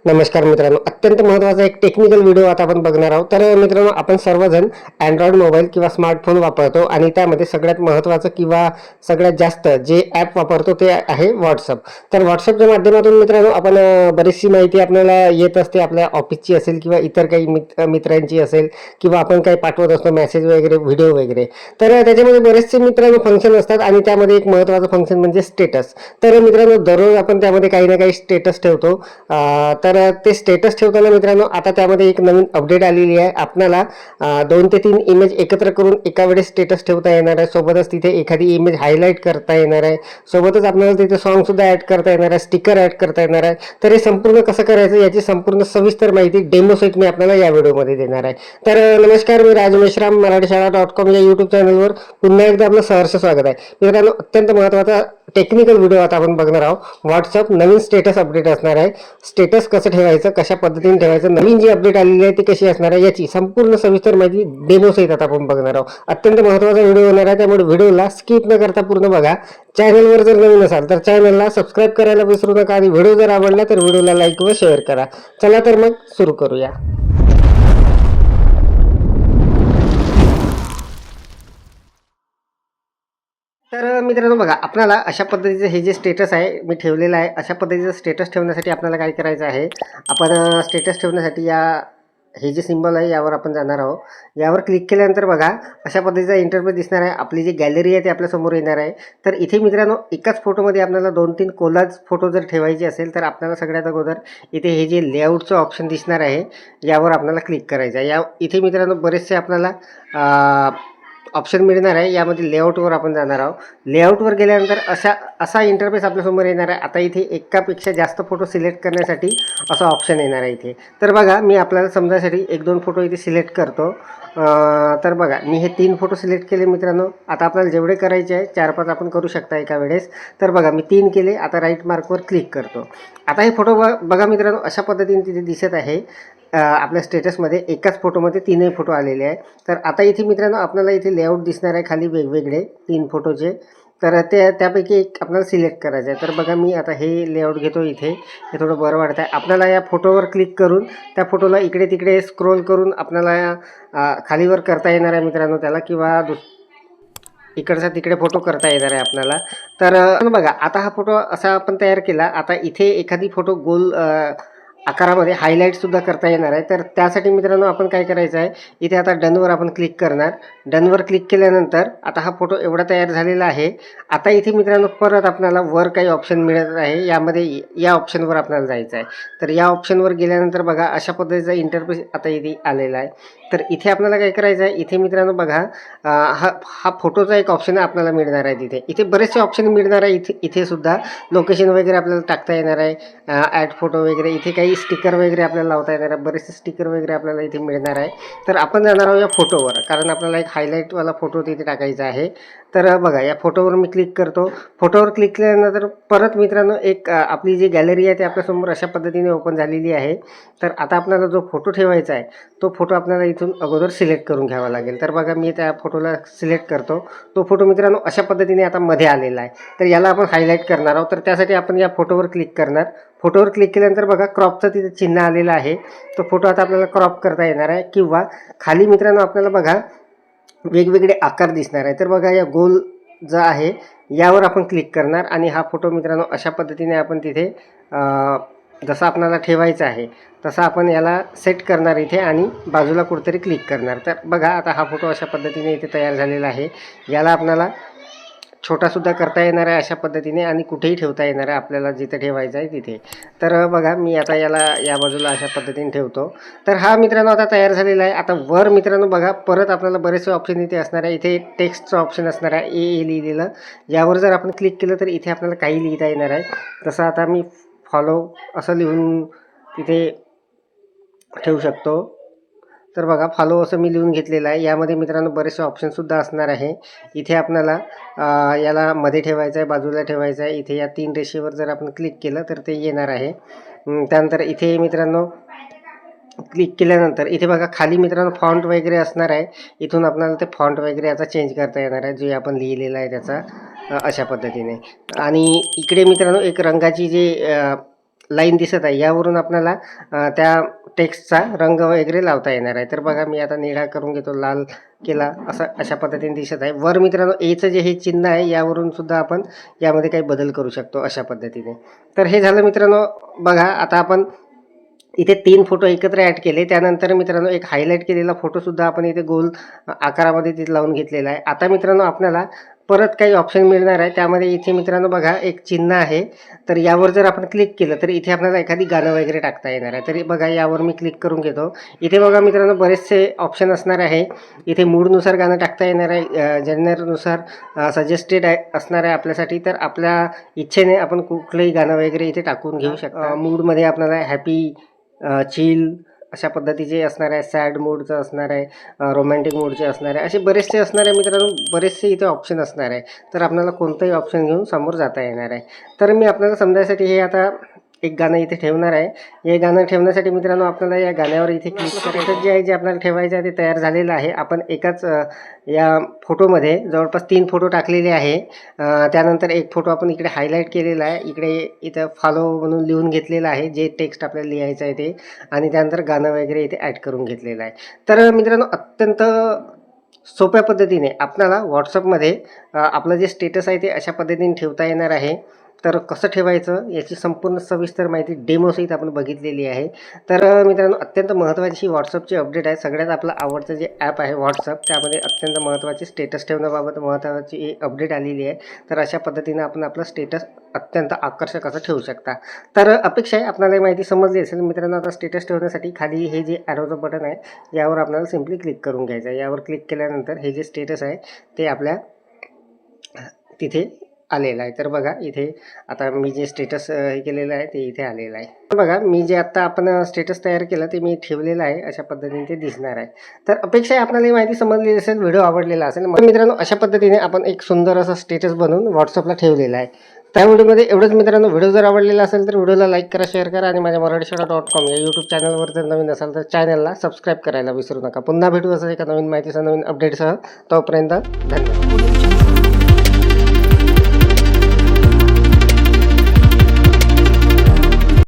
नमस्कार मित्रांनो, अत्यंत महत्त्वाचा एक टेक्निकल व्हिडिओ आता आपण बघणार आहोत. तर मित्रांनो, आपण सर्वजण अँड्रॉइड मोबाईल किंवा स्मार्टफोन वापरतो आणि त्यामध्ये सगळ्यात महत्त्वाचं किंवा सगळ्यात जास्त जे ॲप वापरतो ते आहे व्हॉट्सअप. तर व्हॉट्सअपच्या माध्यमातून मित्रांनो आपण बरीचशी माहिती आपल्याला येत असते, आपल्या ऑफिसची असेल किंवा इतर काही मित्रांची असेल किंवा आपण काही पाठवत असतो मेसेज वगैरे, व्हिडिओ वगैरे. तर त्याच्यामध्ये बरेचसे मित्रांनो फंक्शन असतात आणि त्यामध्ये एक महत्त्वाचं फंक्शन म्हणजे स्टेटस. तर मित्रांनो, दररोज आपण त्यामध्ये काही ना काही स्टेटस ठेवतो. तर ते स्टेटस ठेवताना मित्रांनो आता त्यामध्ये एक नवीन अपडेट आलेली आहे. आपल्याला 2 ते 3 इमेज एकत्र करून एका वेळेस स्टेटस ठेवता येणार आहे. सोबतच तिथे एखादी इमेज हायलाईट करता येणार आहे. सोबतच आपल्याला तिथे सॉन्गसुद्धा ॲड करता येणार आहे, स्टिकर ॲड करता येणार आहे. तर हे संपूर्ण कसं करायचं याची संपूर्ण सविस्तर माहिती डेमोसहित मी आपल्याला या व्हिडिओमध्ये देणार आहे. तर नमस्कार, मी राज मेश्राम, मराठीशाळा.com या यूट्यूब चॅनलवर पुन्हा एकदा आपलं सहर्ष स्वागत आहे. मित्रांनो, अत्यंत महत्त्वाचा टेक्निकल व्हिडिओ आता आपण बघणार आहोत. व्हॉट्सअप नवीन स्टेटस अपडेट असणार आहे. स्टेटस कसं ठेवायचं, कशा पद्धतीने ठेवायचं, नवीन जी अपडेट आलेली आहे ती कशी असणार आहे याची संपूर्ण सविस्तर माहिती डेमो सहित आता आपण बघणार आहोत. अत्यंत महत्त्वाचा व्हिडिओ होणार आहे, त्यामुळे व्हिडिओला स्किप न करता पूर्ण बघा. चॅनलवर जर नवीन असाल तर चॅनलला सबस्क्राईब करायला विसरू नका आणि व्हिडिओ जर आवडला तर व्हिडिओला लाईक व शेअर करा. चला तर मग सुरू करूया. तर मित्रांनो बघा, आपल्याला अशा पद्धतीचं हे जे स्टेटस आहे मी ठेवलेलं आहे, अशा पद्धतीचं स्टेटस ठेवण्यासाठी आपल्याला काय करायचं आहे, आपण स्टेटस ठेवण्यासाठी हे जे सिंबल आहे यावर आपण जाणार आहोत. यावर क्लिक केल्यानंतर बघा अशा पद्धतीचा इंटरफेस दिसणार आहे. आपली जी गॅलरी आहे ती आपल्यासमोर येणार आहे. तर इथे मित्रांनो एकाच फोटोमध्ये आपल्याला 2-3 कोलाज फोटो जर ठेवायचे असेल तर आपल्याला सगळ्यात अगोदर इथे हे जे लेआउटचं ऑप्शन दिसणार आहे यावर आपल्याला क्लिक करायचं आहे. इथे मित्रांनो बरेचसे आपल्याला ऑप्शन मिळणार आहे. यामध्ये लेआउटवर आपण जाणार आहोत. लेआउटवर गेल्यानंतर असा इंटरफेस आपल्यासमोर येणार आहे. आता इथे एकापेक्षा जास्त फोटो सिलेक्ट करण्यासाठी असा ऑप्शन येणार आहे इथे. तर बघा, मी आपल्याला समजायसाठी 1-2 फोटो इथे सिलेक्ट करतो. तर बघा, मी हे 3 फोटो सिलेक्ट केले मित्रांनो. आता आपल्याला जेवढे करायचे आहे 4-5 आपण करू शकता एका वेळेस. तर बघा, मी 3 केले. आता राईट मार्कवर क्लिक करतो. आता हे फोटो बघा मित्रांनो, अशा पद्धतीने तिथे दिसत आहे. आपल्या स्टेटसमध्ये एकाच फोटोमध्ये 3ही फोटो आलेले आहे. तर आता इथे मित्रांनो आपल्याला इथे लेआउट दिसणार आहे खाली वेगवेगळे 3 फोटोचे. तर त्यापैकी एक आपल्याला सिलेक्ट करायचं आहे. तर बघा, मी आता हे लेआउट घेतो इथे. हे थोडं बरं वाटतं आहे. आपल्याला या फोटोवर क्लिक करून त्या फोटोला इकडे तिकडे स्क्रोल करून आपल्याला खालीवर करता येणार आहे मित्रांनो त्याला, किंवा इकडचा तिकडे फोटो करता येणार आहे आपल्याला. तर बघा, आता हा फोटो असा आपण तयार केला. आता इथे एखादी फोटो गोल आकारामध्ये हायलाईटसुद्धा करता येणार आहे. तर त्यासाठी मित्रांनो आपण काय करायचं आहे, इथे आता डनवर आपण क्लिक करणार. डनवर क्लिक केल्यानंतर आता हा फोटो एवढा तयार झालेला आहे. आता इथे मित्रांनो परत आपल्याला वर काही ऑप्शन मिळत आहे. यामध्ये या ऑप्शनवर आपल्याला जायचं आहे. तर या ऑप्शनवर गेल्यानंतर बघा अशा पद्धतीचा इंटरफेस आता इथे आलेला आहे. तर इथे आपल्याला काय करायचं आहे, इथे मित्रांनो बघा हा फोटोचा एक ऑप्शन आपल्याला मिळणार आहे तिथे. इथे बरेचसे ऑप्शन मिळणार आहे. इथे सुद्धा लोकेशन वगैरे आपल्याला टाकता येणार आहे, ॲड फोटो वगैरे. इथे काही स्टिकर वगैरे आपल्याला लावता येणार आहे. बरेचसे स्टिकर वगैरे आपल्याला इथे मिळणार आहे. तर आपण जाणार आहोत या फोटोवर, कारण आपल्याला एक हायलाईटवाला फोटो तिथे टाकायचा आहे. तर बघा, या फोटोवर मी क्लिक करतो. फोटोवर क्लिक केल्यानंतर परत मित्रांनो एक आपली जी गॅलरी आहे ती आपल्यासमोर अशा पद्धतीने ओपन झालेली आहे. तर आता आपल्याला जो फोटो ठेवायचा आहे तो फोटो आपल्याला इथून अगोदर सिलेक्ट करून घ्यावा लागेल. तर बघा, मी त्या फोटोला सिलेक्ट करतो. तो फोटो मित्रांनो अशा पद्धतीने आता मध्ये आलेला आहे. तर याला आपण हायलाईट करणार आहोत. तर त्यासाठी आपण या फोटोवर क्लिक करणार. फोटोवर क्लिक केल्यानंतर बघा क्रॉपचं तिथे चिन्ह आलेलं आहे. तो फोटो आता आपल्याला क्रॉप करता येणार आहे, किंवा खाली मित्रांनो आपल्याला बघा वेगवेगळे आकार दिसणार आहे. तर बघा, या गोल जो आहे यावर आपण क्लिक करणार आणि हा फोटो मित्रांनो अशा पद्धतीने आपण तिथे जसा आपल्याला ठेवायचा आहे तसा आपण याला सेट करणार इथे आणि बाजूला कुठेतरी क्लिक करणार. तर बघा, आता हा फोटो अशा पद्धतीने इथे तयार झालेला आहे. याला आपल्याला छोटासुद्धा करता येणार आहे अशा पद्धतीने आणि कुठेही ठेवता येणार आहे आपल्याला जिथे ठेवायचं आहे तिथे. तर बघा, मी आता याला या बाजूला अशा पद्धतीने ठेवतो. तर हा मित्रांनो आता तयार झालेला आहे. आता वर मित्रांनो बघा परत आपल्याला बरेचसे ऑप्शन इथे असणार आहे. इथे टेक्स्टचं ऑप्शन असणार आहे, ए लिहिलेलं. यावर जर आपण क्लिक केलं तर इथे आपल्याला काही लिहिता येणार आहे. तसं आता मी फॉलो असं लिहून तिथे ठेवू शकतो. तर बघा, फॉलो असं मी लिहून घेतलेलं आहे. यामध्ये मित्रांनो बरेचसे ऑप्शनसुद्धा असणार आहे. इथे आपल्याला याला मध्ये ठेवायचं आहे, बाजूला ठेवायचं आहे. इथे या 3 रेषेवर जर आपण क्लिक केलं तर ते येणार आहे. त्यानंतर इथे मित्रांनो क्लिक केल्यानंतर इथे बघा खाली मित्रांनो फॉन्ट वगैरे असणार आहे. इथून आपल्याला ते फॉन्ट वगैरे याचा चेंज करता येणार आहे, जे आपण लिहिलेलं आहे त्याचा अशा पद्धतीने. आणि इकडे मित्रांनो एक रंगाची जी लाईन दिसत आहे यावरून आपल्याला त्या टेक्स्टचा रंग वगैरे लावता येणार आहे. तर बघा मी आता निळा करून घेतो, लाल केला, अशा पद्धतीने दिसत आहे. वर मित्रांनो एचं जे हे चिन्ह आहे यावरून सुद्धा आपण यामध्ये काही बदल करू शकतो अशा पद्धतीने. तर हे झालं मित्रांनो. बघा आता आपण इथे 3 फोटो एकत्र ॲड केले. त्यानंतर मित्रांनो एक हायलाईट केलेला फोटोसुद्धा आपण इथे गोल आकारामध्ये तिथे लावून घेतलेला आहे. आता मित्रांनो आपल्याला परत काही ऑप्शन मिळणार आहे. त्यामध्ये इथे मित्रांनो बघा एक चिन्ह आहे. तर यावर जर आपण क्लिक केलं तर इथे आपल्याला एखादी गाणं वगैरे टाकता येणार आहे. तरी बघा यावर मी क्लिक करून घेतो. इथे बघा मित्रांनो बरेचसे ऑप्शन असणार आहे. इथे मूडनुसार गाणं टाकता येणार आहे, जनरनुसार सजेस्टेड असणार आहे आपल्यासाठी. तर आपल्या इच्छेने आपण कुठलंही गाणं वगैरे इथे टाकून घेऊ शकता. मूडमध्ये आपल्याला हॅपी, चिल अशा पद्धतीचे असणार आहे, सॅड मूडचं असणार आहे, रोमॅन्टिक मूडचे असणार आहे, असे बरेचसे असणार आहे मित्रांनो. बरेचसे इथे ऑप्शन असणार आहे. तर आपल्याला कोणतंही ऑप्शन घेऊन समोर जाता येणार आहे. तर मी आपल्याला समजायसाठी हे आता एक गाणं इथे ठेवणार आहे. हे गाणं ठेवण्यासाठी मित्रांनो आपल्याला या गाण्यावर इथे क्लिक करायचं. जे आहे जे आपल्याला ठेवायचं आहे ते तयार झालेलं आहे. आपण एकाच या फोटोमध्ये जवळपास 3 फोटो टाकलेले आहे. त्यानंतर एक फोटो आपण इकडे हायलाईट केलेला आहे. इथं फॉलो म्हणून लिहून घेतलेलं आहे, जे टेक्स्ट आपल्याला लिहायचं आहे ते. आणि त्यानंतर गाणं वगैरे इथे ॲड करून घेतलेलं आहे. तर मित्रांनो अत्यंत सोप्या पद्धतीने आपल्याला व्हॉट्सअपमध्ये आपलं जे स्टेटस आहे ते अशा पद्धतीने ठेवता येणार आहे. तर कसं ठेवायचं याची संपूर्ण सविस्तर माहिती डेमोसहित आपण बघितलेली आहे. तर मित्रांनो अत्यंत महत्त्वाची व्हॉट्सअपची अपडेट आहे. सगळ्यात आपलं आवडतं जे ॲप आहे व्हॉट्सअप, त्यामध्ये अत्यंत महत्त्वाची स्टेटस ठेवण्याबाबत महत्त्वाची अपडेट आलेली आहे. तर अशा पद्धतीने आपण आपलं स्टेटस अत्यंत आकर्षक असं ठेवू शकता. तर अपेक्षा आहे आपल्याला ही माहिती समजली असेल मित्रांनो. आता स्टेटस ठेवण्यासाठी खाली हे जे ॲरोचं बटन आहे यावर आपल्याला सिम्पली क्लिक करून घ्यायचं आहे. यावर क्लिक केल्यानंतर हे जे स्टेटस आहे ते आपल्या तिथे आलेलं आहे. तर बघा इथे आता मी जे स्टेटस हे केलेलं आहे ते इथे आलेलं आहे. तर बघा मी जे आत्ता आपण स्टेटस तयार केलं ते मी ठेवलेलं आहे. अशा पद्धतीने ते दिसणार आहे. तर अपेक्षा आहे आपल्याला ही माहिती समजली असेल, व्हिडिओ आवडलेला असेल. मग मित्रांनो अशा पद्धतीने आपण एक सुंदर असा स्टेटस बनवून व्हॉट्सअपला ठेवलेला आहे. त्या व्हिडिओमध्ये एवढंच मित्रांनो. व्हिडिओ जर आवडलेला असेल तर व्हिडिओला लाईक करा, शेअर करा आणि माझ्या मराठीशाळा.com या यूट्यूब चॅनलवर जर नवीन असाल तर चॅनलला सबस्क्राईब करायला विसरू नका. पुन्हा भेटू असं एका नवीन माहितीसह, नवीन अपडेटसह. तोपर्यंत धन्यवाद.